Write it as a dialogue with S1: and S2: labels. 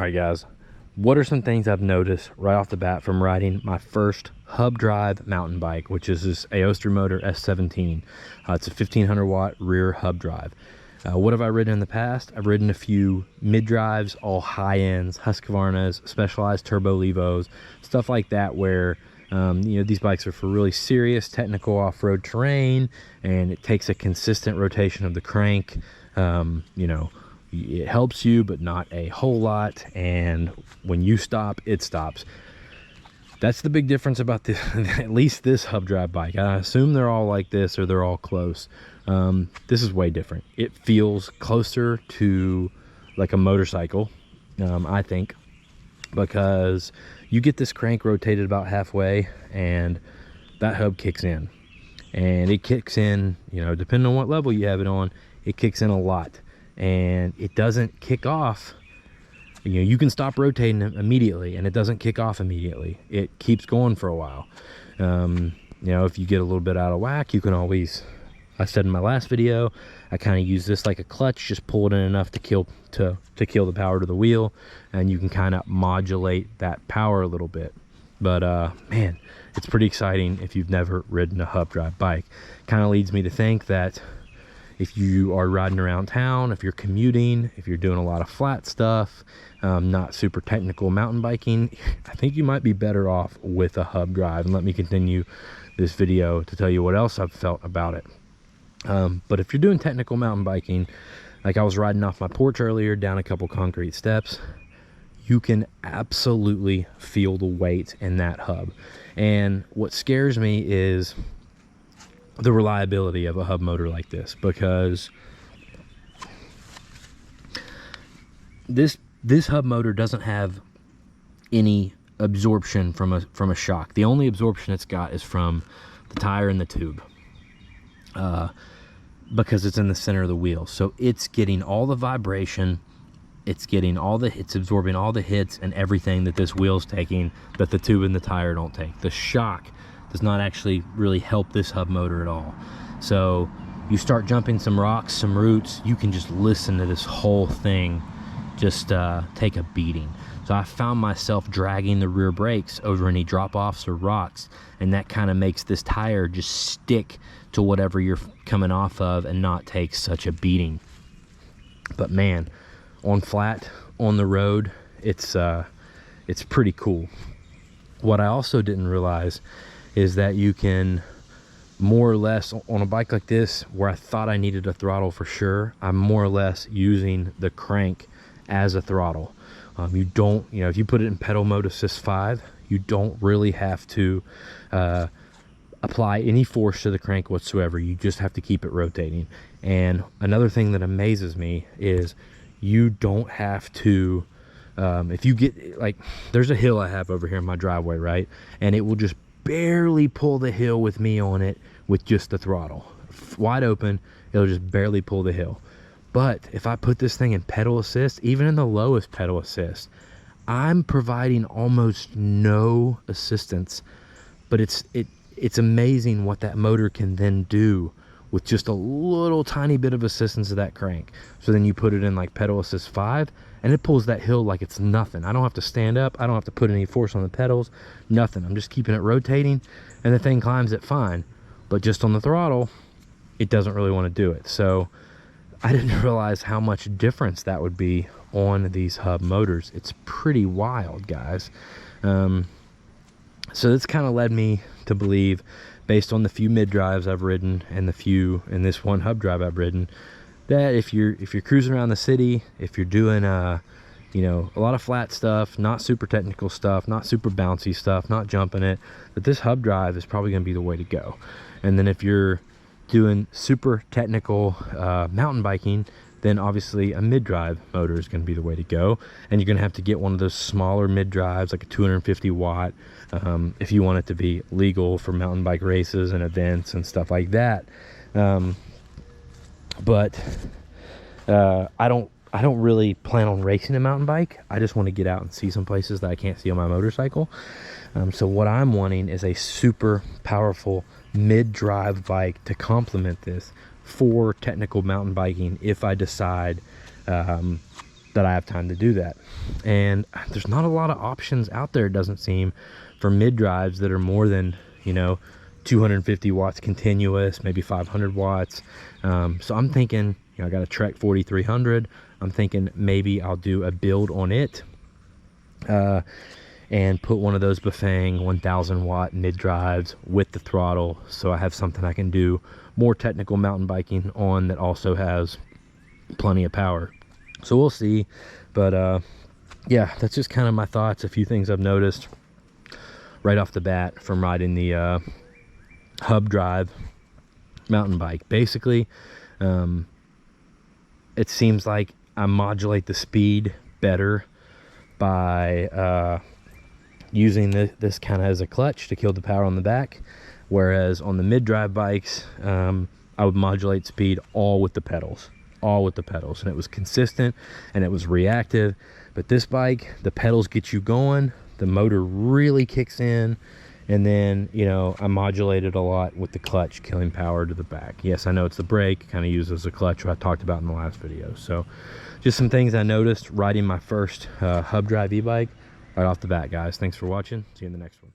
S1: All right, guys, what are some things I've noticed right off the bat from riding my first hub drive mountain bike, which is this Aostirmotor S17. It's a 1500 watt rear hub drive. What have I ridden in the past? I've ridden a few mid drives, all high ends, Husqvarnas, Specialized Turbo Levos, stuff like that, where you know, these bikes are for really serious technical off-road terrain, and it takes a consistent rotation of the crank. You know, it helps you, but not a whole lot, and when you stop, it stops. That's the big difference about this, at least this hub drive bike. I assume they're all like this, or they're all close. This is way different. It feels closer to like a motorcycle, I think, because you get this crank rotated about halfway and that hub kicks in, and it kicks in, you know, depending on what level you have it on, it kicks in a lot, and it doesn't kick off. You know, you can stop rotating it immediately and it doesn't kick off immediately. It keeps going for a while. You know, if you get a little bit out of whack, you can always, I said in my last video, I kind of use this like a clutch, just pull it in enough to kill the power to the wheel, and you can kind of modulate that power a little bit. But man, it's pretty exciting if you've never ridden a hub drive bike. Kind of leads me to think that if you are riding around town, if you're commuting, if you're doing a lot of flat stuff, not super technical mountain biking, I think you might be better off with a hub drive. And let me continue this video to tell you what else I've felt about it. But if you're doing technical mountain biking, like I was riding off my porch earlier down a couple concrete steps, you can absolutely feel the weight in that hub. And what scares me is the reliability of a hub motor like this, because this hub motor doesn't have any absorption from a shock. The only absorption it's got is from the tire and the tube, because it's in the center of the wheel. So it's getting all the vibration, it's absorbing all the hits and everything that this wheel's taking that the tube and the tire don't take. The shock does not actually really help this hub motor at all. So you start jumping some rocks, some roots, you can just listen to this whole thing just take a beating. So I found myself dragging the rear brakes over any drop-offs or rocks, and that kind of makes this tire just stick to whatever you're coming off of and not take such a beating. But man, on flat, on the road, it's pretty cool. What I also didn't realize is that you can more or less, on a bike like this where I thought I needed a throttle for sure, I'm more or less using the crank as a throttle. You don't, you know, if you put it in pedal mode assist 5, you don't really have to apply any force to the crank whatsoever. You just have to keep it rotating. And another thing that amazes me is you don't have to, if you get, like, there's a hill I have over here in my driveway, right? And it will just barely pull the hill with me on it with just the throttle wide open. It'll just barely pull the hill. But if I put this thing in pedal assist, even in the lowest pedal assist, I'm providing almost no assistance. But it's amazing what that motor can then do with just a little tiny bit of assistance of that crank. So then you put it in like pedal assist 5, and it pulls that hill like it's nothing. I don't have to stand up, I don't have to put any force on the pedals, nothing. I'm just keeping it rotating, and the thing climbs it fine. But just on the throttle, it doesn't really want to do it. So I didn't realize how much difference that would be on these hub motors. It's pretty wild, guys. So this kind of led me to believe, based on the few mid drives I've ridden and this one hub drive I've ridden, that if you're cruising around the city, if you're doing you know, a lot of flat stuff, not super technical stuff, not super bouncy stuff, not jumping it, that this hub drive is probably going to be the way to go. And then if you're doing super technical mountain biking, then obviously a mid drive motor is going to be the way to go. And you're going to have to get one of those smaller mid drives, like a 250 watt, if you want it to be legal for mountain bike races and events and stuff like that. But I don't really plan on racing a mountain bike. I just want to get out and see some places that I can't see on my motorcycle. So what I'm wanting is a super powerful mid-drive bike to complement this for technical mountain biking, if I decide that I have time to do that. And there's not a lot of options out there, it doesn't seem, for mid drives that are more than, you know, 250 watts continuous, maybe 500 watts. So I'm thinking, you know, I got a Trek 4300. I'm thinking maybe I'll do a build on it, and put one of those Bafang 1000 watt mid drives with the throttle, so I have something I can do more technical mountain biking on that also has plenty of power. So we'll see. But yeah, that's just kind of my thoughts. A few things I've noticed right off the bat from riding the HUB Drive mountain bike. Basically, it seems like I modulate the speed better by using this kind of as a clutch to kill the power on the back, whereas on the mid drive bikes, I would modulate speed all with the pedals, and it was consistent and it was reactive. But this bike, the pedals get you going, the motor really kicks in, and then, you know, I modulated a lot with the clutch, killing power to the back. Yes, I know it's the brake, kind of used as a clutch, what I talked about in the last video. So just some things I noticed riding my first HUB Drive e-bike right off the bat, guys. Thanks for watching. See you in the next one.